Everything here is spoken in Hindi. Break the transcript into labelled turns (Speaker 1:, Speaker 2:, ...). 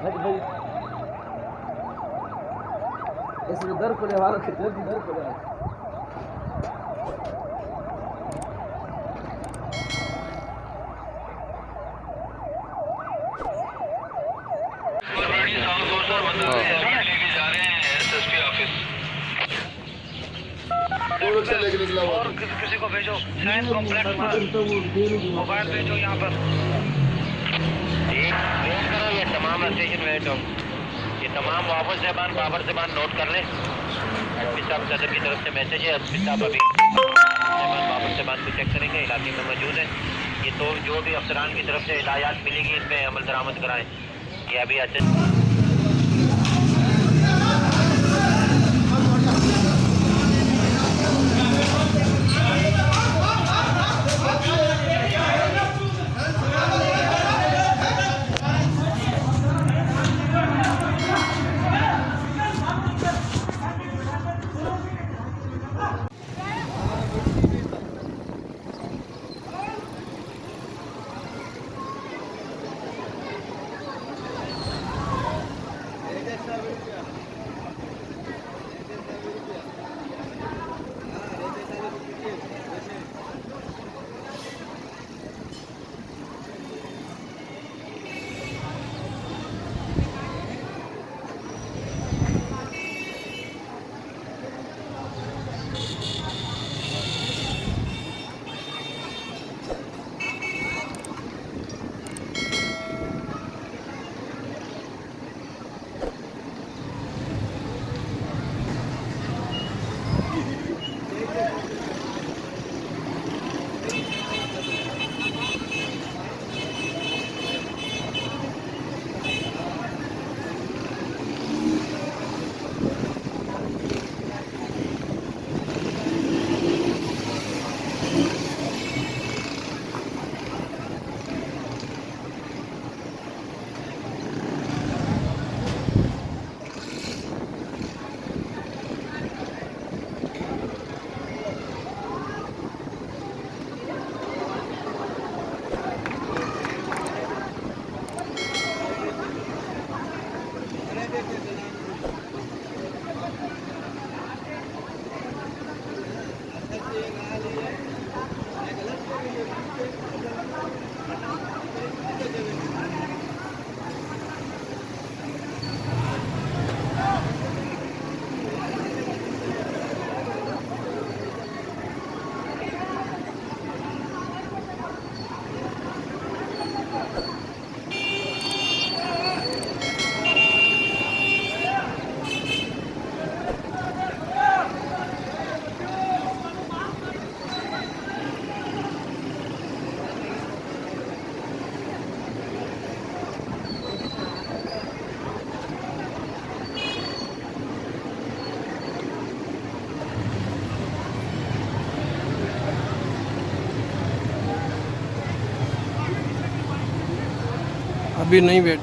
Speaker 1: हट भाई ऐसे दर पड़े वालों के दर पड़े
Speaker 2: और किसी को भेजो साइंस कॉम्प्लेक्स में मोबाइल भेजो यहाँ पर वेट करो। ये तमाम स्टेशन वेट हो, ये तमाम बाबर साहबान नोट कर लें। एसपी साहब सदर की तरफ से मैसेज है। एसपी साहब अभी बाबर साहबान को चेक करेंगे, इलाके में मौजूद है। ये तो जो भी अफसरान की तरफ से हिदायत मिलेगी इन पर अमल दरामद कराएं। ये अभी ऐसे
Speaker 1: अभी नहीं बैठ